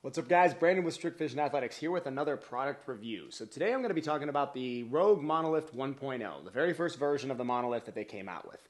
What's up, guys? Brandon with Strict Vision Athletics here with another product review. So today I'm going to be talking about the Rogue Monolift 1.0, the very first version of the Monolift that they came out with.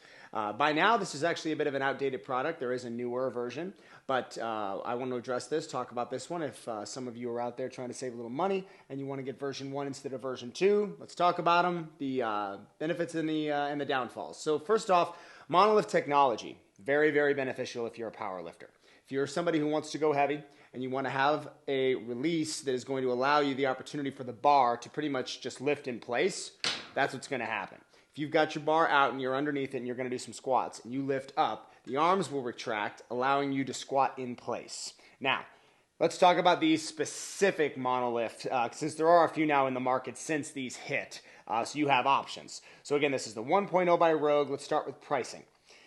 By now, this is actually a bit of an outdated product. There is a newer version, but I want to address this, talk about this one. If some of you are out there trying to save a little money and you want to get version 1 instead of version 2, let's talk about them, the benefits and the downfalls. So first off, Monolift technology, very, very beneficial if you're a power lifter. If you're somebody who wants to go heavy and you want to have a release that is going to allow you the opportunity for the bar to pretty much just lift in place, that's what's going to happen. If you've got your bar out and you're underneath it and you're going to do some squats and you lift up, the arms will retract, allowing you to squat in place. Now, let's talk about these specific Monolift, since there are a few now in the market since these hit, so you have options. So again, this is the 1.0 by Rogue. Let's start with pricing.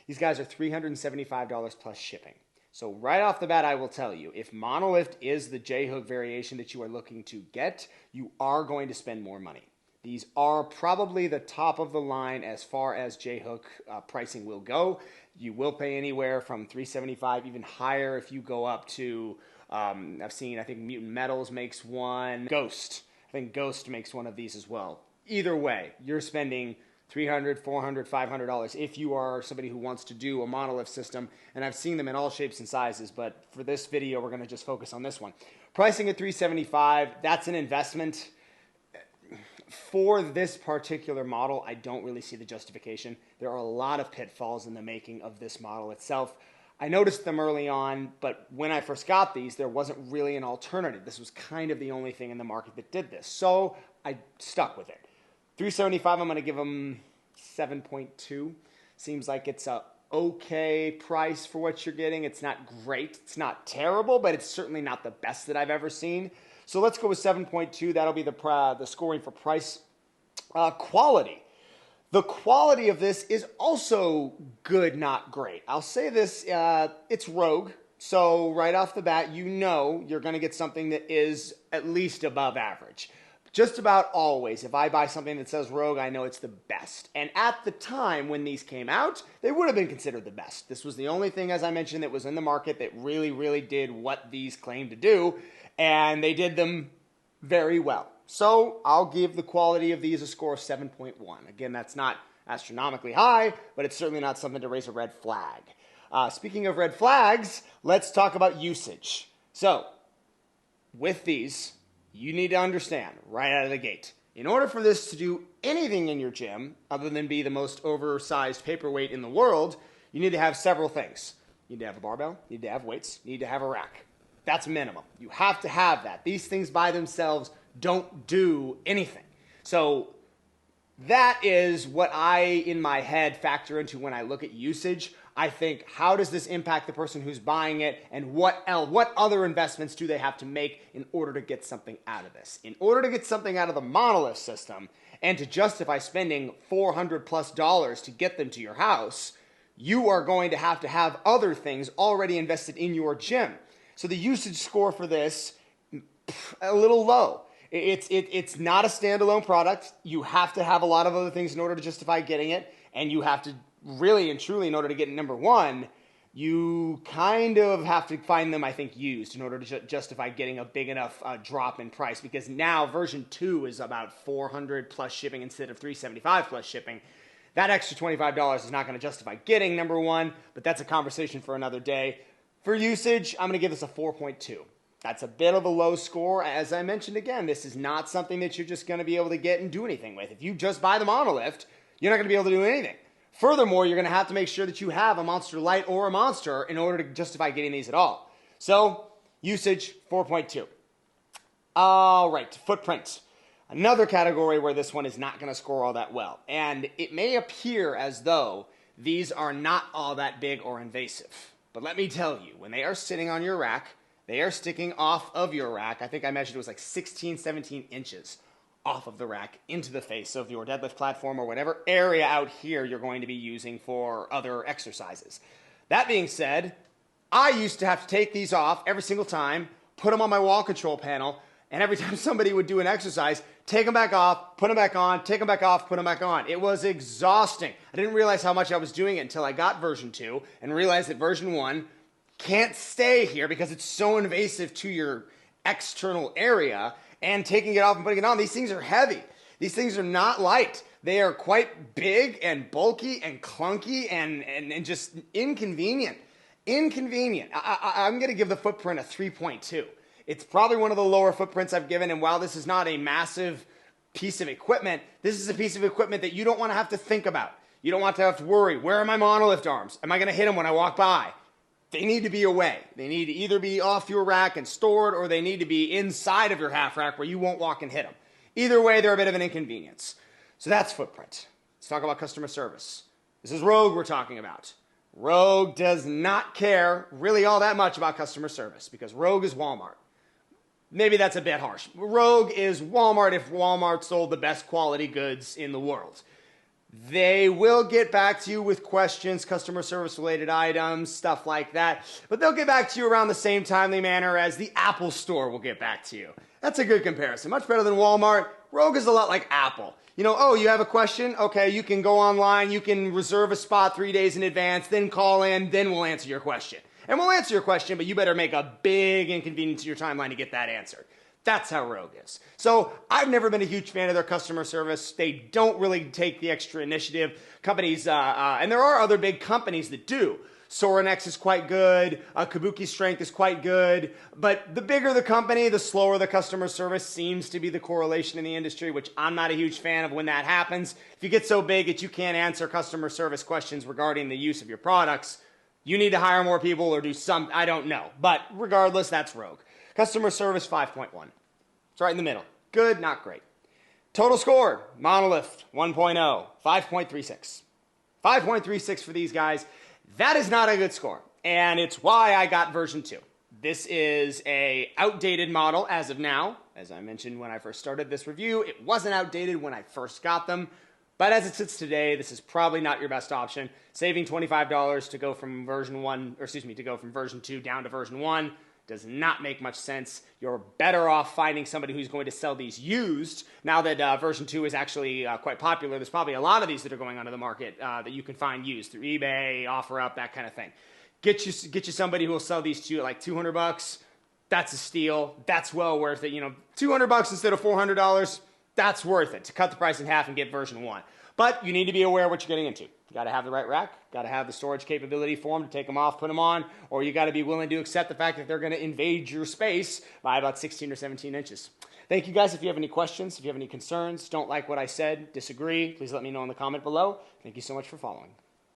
These guys are $375 plus shipping. So right off the bat, I will tell you, if Monolift is the J-hook variation that you are looking to get, you are going to spend more money. These are probably the top of the line as far as J-hook pricing will go. You will pay anywhere from $375, even higher if you go up to, I think Mutant Metals makes one. Ghost, I think Ghost makes one of these as well. Either way, you're spending $300, $400, $500 if you are somebody who wants to do a Monolift system, and I've seen them in all shapes and sizes, but for this video, we're going to just focus on this one. Pricing at $375, that's an investment. For this particular model, I don't really see the justification. There are a lot of pitfalls in the making of this model itself. I noticed them early on, but when I first got these, there wasn't really an alternative. This was kind of the only thing in the market that did this, so I stuck with it. $375, I'm going to give them 7.2. Seems like it's a okay price for what you're getting. It's not great. It's not terrible, but it's certainly not the best that I've ever seen. So let's go with 7.2. That'll be the scoring for price. Quality. The quality of this is also good, not great. I'll say this, it's Rogue. So right off the bat, you know you're going to get something that is at least above average. Just about always, if I buy something that says Rogue, I know it's the best. And at the time when these came out, they would have been considered the best. This was the only thing, as I mentioned, that was in the market that really, really did what these claimed to do. And they did them very well. So I'll give the quality of these a score of 7.1. Again, that's not astronomically high, but it's certainly not something to raise a red flag. Speaking of red flags, let's talk about usage. So with these, you need to understand right out of the gate, in order for this to do anything in your gym other than be the most oversized paperweight in the world, you need to have several things. You need to have a barbell, you need to have weights, you need to have a rack. That's minimum. You have to have that. These things by themselves don't do anything. So that is what I, in my head, factor into when I look at usage. I think, how does this impact the person who's buying it, and what other investments do they have to make in order to get something out of this? In order to get something out of the Monolift system and to justify spending $400 plus to get them to your house, you are going to have other things already invested in your gym. So the usage score for this, a little low. It's not a standalone product. You have to have a lot of other things in order to justify getting it, and you have to really and truly, in order to get number one, you kind of have to find them, I think, used in order to justify getting a big enough drop in price, because now version 2 is about $400 plus shipping instead of $375 plus shipping. That extra $25 is not going to justify getting number one, but that's a conversation for another day. For usage, I'm going to give this a 4.2. That's a bit of a low score. As I mentioned again, this is not something that you're just going to be able to get and do anything with. If you just buy the Monolift, you're not going to be able to do anything. Furthermore, you're going to have to make sure that you have a Monster Light or a Monster in order to justify getting these at all. So, usage, 4.2. All right, footprint. Another category where this one is not going to score all that well. And it may appear as though these are not all that big or invasive. But let me tell you, when they are sitting on your rack, they are sticking off of your rack. I think I measured it was like 16, 17 inches off of the rack into the face of your deadlift platform or whatever area out here you're going to be using for other exercises. That being said, I used to have to take these off every single time, put them on my wall control panel, and every time somebody would do an exercise, take them back off, put them back on, take them back off, put them back on. It was exhausting. I didn't realize how much I was doing it until I got version 2 and realized that version 1 can't stay here because it's so invasive to your external area and taking it off and putting it on. These things are heavy. These things are not light. They are quite big and bulky and clunky and just inconvenient. Inconvenient. I'm going to give the footprint a 3.2. It's probably one of the lower footprints I've given, and while this is not a massive piece of equipment, this is a piece of equipment that you don't want to have to think about. You don't want to have to worry, where are my monolift arms? Am I going to hit them when I walk by? They need to be away. They need to either be off your rack and stored, or they need to be inside of your half rack where you won't walk and hit them. Either way, they're a bit of an inconvenience. So that's footprint. Let's talk about customer service. This is Rogue we're talking about. Rogue does not care really all that much about customer service because Rogue is Walmart. Maybe that's a bit harsh. Rogue is Walmart if Walmart sold the best quality goods in the world. They will get back to you with questions, customer service related items, stuff like that. But they'll get back to you around the same timely manner as the Apple Store will get back to you. That's a good comparison. Much better than Walmart. Rogue is a lot like Apple. You know, oh, you have a question? Okay, you can go online, you can reserve a spot 3 days in advance, then call in, then we'll answer your question. And we'll answer your question, but you better make a big inconvenience to your timeline to get that answered. That's how Rogue is. So I've never been a huge fan of their customer service. They don't really take the extra initiative. Companies, and there are other big companies that do. Sorinex is quite good. Kabuki Strength is quite good. But the bigger the company, the slower the customer service seems to be the correlation in the industry, which I'm not a huge fan of when that happens. If you get so big that you can't answer customer service questions regarding the use of your products, you need to hire more people or do some, I don't know. But regardless, that's Rogue. Customer service 5.1. It's right in the middle. Good, not great. Total score, Monolift 1.0, 5.36. 5.36 for these guys. That is not a good score, and it's why I got version 2. This is a outdated model as of now. As I mentioned when I first started this review, it wasn't outdated when I first got them, but as it sits today, this is probably not your best option. Saving $25 to go from version 1, or excuse me, to go from version 2 down to version 1 does not make much sense. You're better off finding somebody who's going to sell these used. Now that version 2 is actually quite popular, there's probably a lot of these that are going onto the market that you can find used through eBay, OfferUp, that kind of thing. Get you somebody who will sell these to you at like $200. That's a steal. That's well worth it. You know, $200 instead of $400. That's worth it to cut the price in half and get version 1. But you need to be aware of what you're getting into. You got to have the right rack, got to have the storage capability for them to take them off, put them on, or you got to be willing to accept the fact that they're going to invade your space by about 16 or 17 inches. Thank you guys. If you have any questions, if you have any concerns, don't like what I said, disagree, please let me know in the comment below. Thank you so much for following.